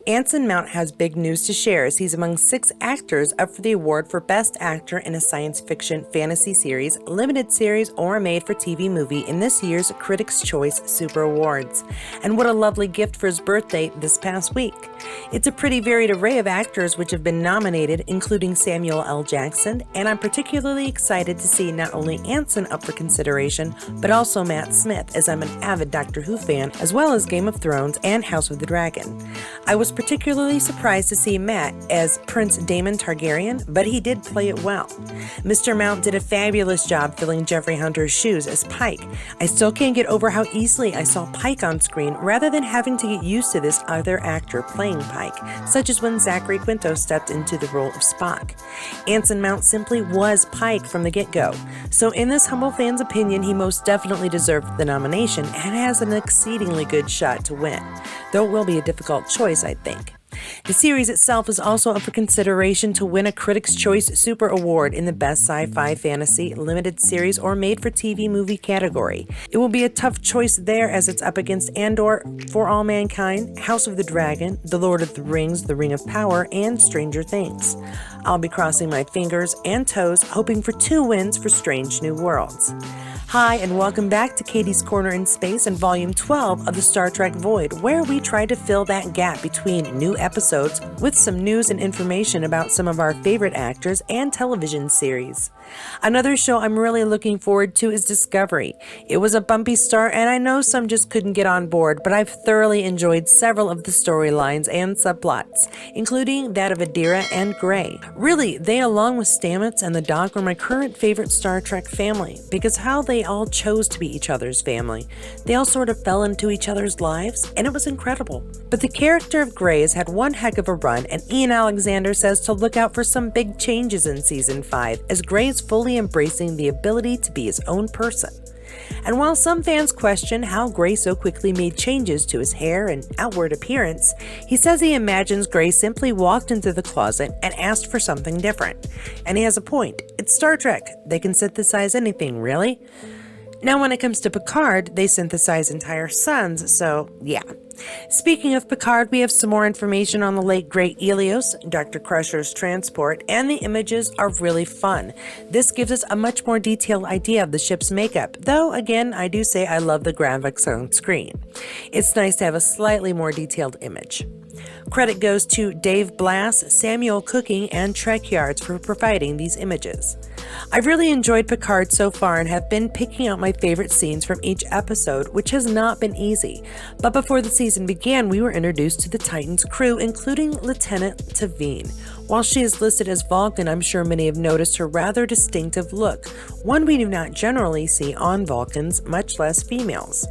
Anson Mount has big news to share as he's among 6 actors up for the award for Best Actor in a Science Fiction Fantasy Series, Limited Series, or Made-for-TV Movie in this year's Critics' Choice Super Awards. And what a lovely gift for his birthday this past week. It's a pretty varied array of actors which have been nominated, including Samuel L. Jackson, and I'm particularly excited to see not only Anson up for consideration, but also Matt Smith, as I'm an avid Doctor Who fan, as well as Game of Thrones and House of the Dragon. I was particularly surprised to see Matt as Prince Daemon Targaryen, but he did play it well. Mr. Mount did a fabulous job filling Jeffrey Hunter's shoes as Pike. I still can't get over how easily I saw Pike on screen rather than having to get used to this other actor playing Pike, such as when Zachary Quinto stepped into the role of Spock. Anson Mount simply was Pike from the get-go, so in this humble fan's opinion, he most definitely deserved the nomination and has an exceedingly good shot to win, though it will be a difficult choice, I think. The series itself is also up for consideration to win a Critics' Choice Super Award in the Best Sci-Fi Fantasy, Limited Series, or Made-for-TV Movie category. It will be a tough choice there as it's up against Andor, For All Mankind, House of the Dragon, The Lord of the Rings, The Ring of Power, and Stranger Things. I'll be crossing my fingers and toes, hoping for 2 wins for Strange New Worlds. Hi, and welcome back to Katie's Corner in Space and Volume 12 of the Star Trek Void, where we try to fill that gap between new episodes with some news and information about some of our favorite actors and television series. Another show I'm really looking forward to is Discovery. It was a bumpy start, and I know some just couldn't get on board, but I've thoroughly enjoyed several of the storylines and subplots, including that of Adira and Gray. Really, they along with Stamets and the Doc are my current favorite Star Trek family, because how they all chose to be each other's family. They all sort of fell into each other's lives, and it was incredible. But the character of Gray has had one heck of a run, and Ian Alexander says to look out for some big changes in Season 5, as Gray is fully embracing the ability to be his own person. And while some fans question how Gray so quickly made changes to his hair and outward appearance, he says he imagines Gray simply walked into the closet and asked for something different. And he has a point. It's Star Trek. They can synthesize anything, really. Now when it comes to Picard, they synthesize entire suns, so yeah. Speaking of Picard, we have some more information on the late great Helios, Dr. Crusher's transport, and the images are really fun. This gives us a much more detailed idea of the ship's makeup, though again, I do say I love the graphics on screen. It's nice to have a slightly more detailed image. Credit goes to Dave Blass, Samuel Cooking, and Trek Yards for providing these images. I've really enjoyed Picard so far and have been picking out my favorite scenes from each episode, which has not been easy. But before the season began, we were introduced to the Titan's crew, including Lieutenant Tavine. While she is listed as Vulcan, I'm sure many have noticed her rather distinctive look, one we do not generally see on Vulcans, much less females.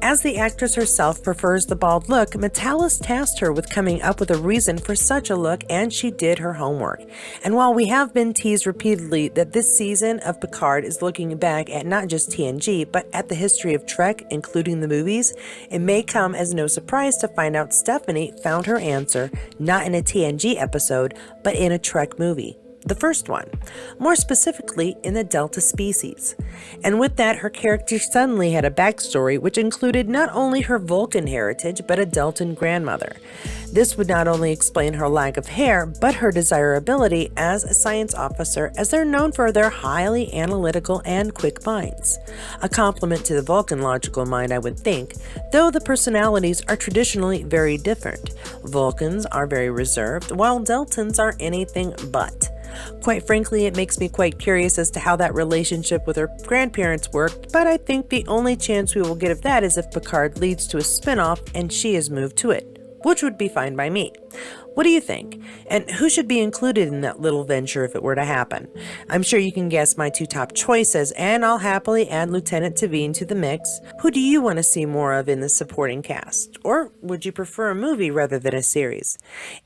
As the actress herself prefers the bald look, Metalis tasked her with coming up with a reason for such a look, and she did her homework. And while we have been teased repeatedly that this season of Picard is looking back at not just TNG, but at the history of Trek, including the movies, it may come as no surprise to find out Stephanie found her answer not in a TNG episode, but in a Trek movie. The first one, more specifically in the Delta species. And with that, her character suddenly had a backstory which included not only her Vulcan heritage, but a Deltan grandmother. This would not only explain her lack of hair, but her desirability as a science officer, as they're known for their highly analytical and quick minds. A compliment to the Vulcan logical mind, I would think, though the personalities are traditionally very different. Vulcans are very reserved, while Deltans are anything but. Quite frankly, it makes me quite curious as to how that relationship with her grandparents worked, but I think the only chance we will get of that is if Picard leads to a spin-off and she is moved to it, which would be fine by me. What do you think? And who should be included in that little venture if it were to happen? I'm sure you can guess my 2 top choices, and I'll happily add Lieutenant Tavine to the mix. Who do you want to see more of in the supporting cast? Or would you prefer a movie rather than a series?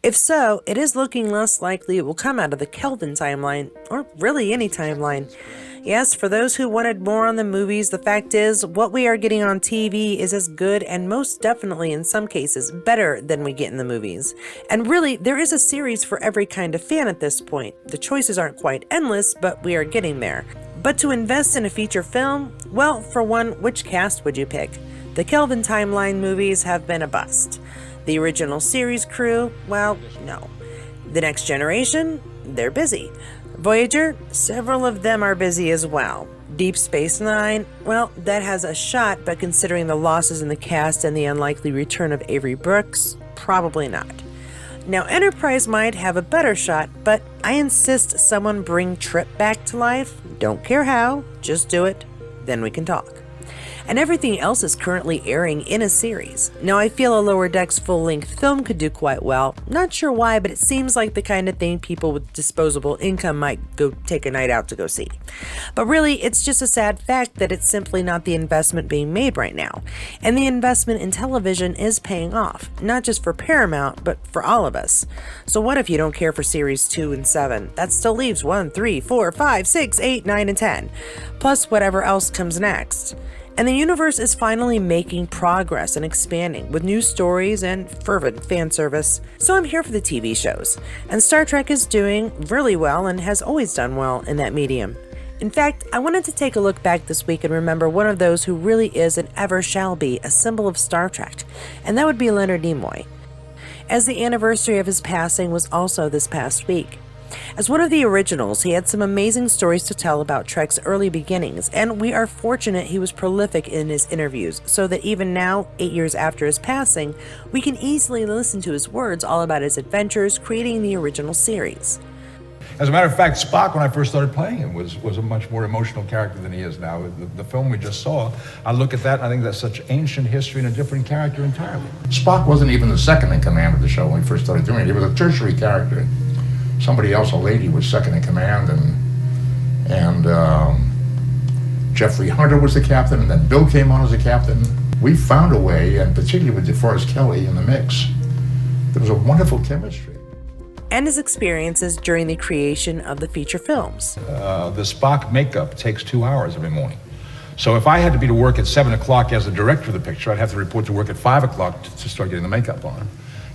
If so, it is looking less likely it will come out of the Kelvin timeline, or really any timeline. Yes, for those who wanted more on the movies, the fact is, what we are getting on TV is as good and most definitely in some cases better than we get in the movies. And really, there is a series for every kind of fan at this point. The choices aren't quite endless, but we are getting there. But to invest in a feature film, well, for one, which cast would you pick? The Kelvin timeline movies have been a bust. The original series crew, well, no. The Next Generation, they're busy. Voyager, several of them are busy as well. Deep Space Nine, well, that has a shot, but considering the losses in the cast and the unlikely return of Avery Brooks, probably not. Now, Enterprise might have a better shot, but I insist someone bring Trip back to life. Don't care how, just do it, then we can talk. And everything else is currently airing in a series. Now, I feel a Lower Decks full-length film could do quite well. Not sure why, but it seems like the kind of thing people with disposable income might go take a night out to go see. But really, it's just a sad fact that it's simply not the investment being made right now. And the investment in television is paying off, not just for Paramount, but for all of us. So what if you don't care for series 2 and 7? That still leaves 1, 3, 4, 5, 6, 8, 9, and 10. Plus whatever else comes next. And the universe is finally making progress and expanding with new stories and fervent fan service. So I'm here for the TV shows. And Star Trek is doing really well and has always done well in that medium. In fact, I wanted to take a look back this week and remember one of those who really is and ever shall be a symbol of Star Trek, and that would be Leonard Nimoy, as the anniversary of his passing was also this past week. As one of the originals, he had some amazing stories to tell about Trek's early beginnings, and we are fortunate he was prolific in his interviews, so that even now, 8 years after his passing, we can easily listen to his words all about his adventures creating the original series. As a matter of fact, Spock, when I first started playing him, was a much more emotional character than he is now. The film we just saw, I look at that, and I think that's such ancient history and a different character entirely. Spock wasn't even the second in command of the show when we first started doing it. He was a tertiary character. Somebody else, a lady, was second in command, and Jeffrey Hunter was the captain, and then Bill came on as a captain. We found a way, and particularly with DeForest Kelley in the mix, there was a wonderful chemistry. And his experiences during the creation of the feature films. The Spock makeup takes 2 hours every morning. So if I had to be to work at 7 o'clock as the director of the picture, I'd have to report to work at 5 o'clock to start getting the makeup on.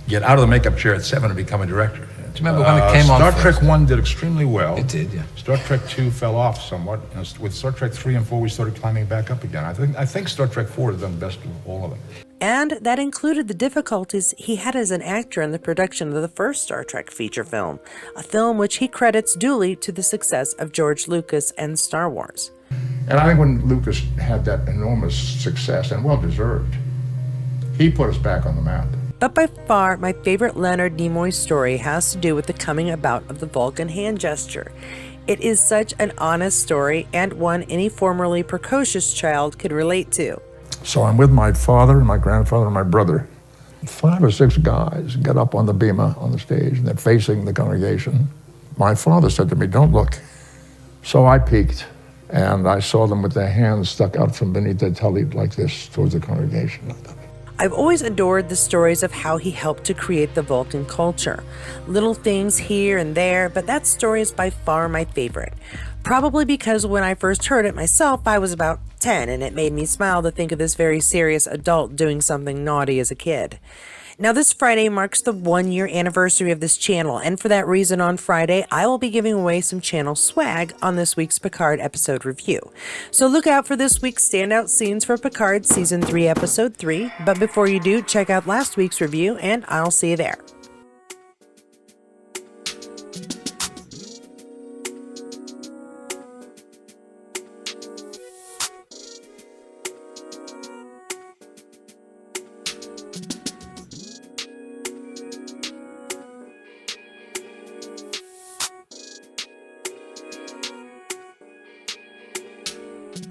Get out of the makeup chair at 7 and become a director. Do you remember when it came on? Star Trek 1 did extremely well. It did, yeah. Star Trek 2 fell off somewhat. With Star Trek 3 and 4, we started climbing back up again. I think Star Trek 4 has done the best of all of them. And that included the difficulties he had as an actor in the production of the first Star Trek feature film, a film which he credits duly to the success of George Lucas and Star Wars. And I think when Lucas had that enormous success, and well-deserved, he put us back on the map. But by far, my favorite Leonard Nimoy story has to do with the coming about of the Vulcan hand gesture. It is such an honest story, and one any formerly precocious child could relate to. So I'm with my father and my grandfather and my brother. 5 or 6 guys get up on the bema on the stage, and they're facing the congregation. My father said to me, "Don't look." So I peeked, and I saw them with their hands stuck out from beneath their telly like this towards the congregation. I've always adored the stories of how he helped to create the Vulcan culture. Little things here and there, but that story is by far my favorite. Probably because when I first heard it myself, I was about 10, and it made me smile to think of this very serious adult doing something naughty as a kid. Now, this Friday marks the 1-year anniversary of this channel, and for that reason on Friday, I will be giving away some channel swag on this week's Picard episode review. So look out for this week's standout scenes for Picard Season 3, Episode 3, but before you do, check out last week's review, and I'll see you there.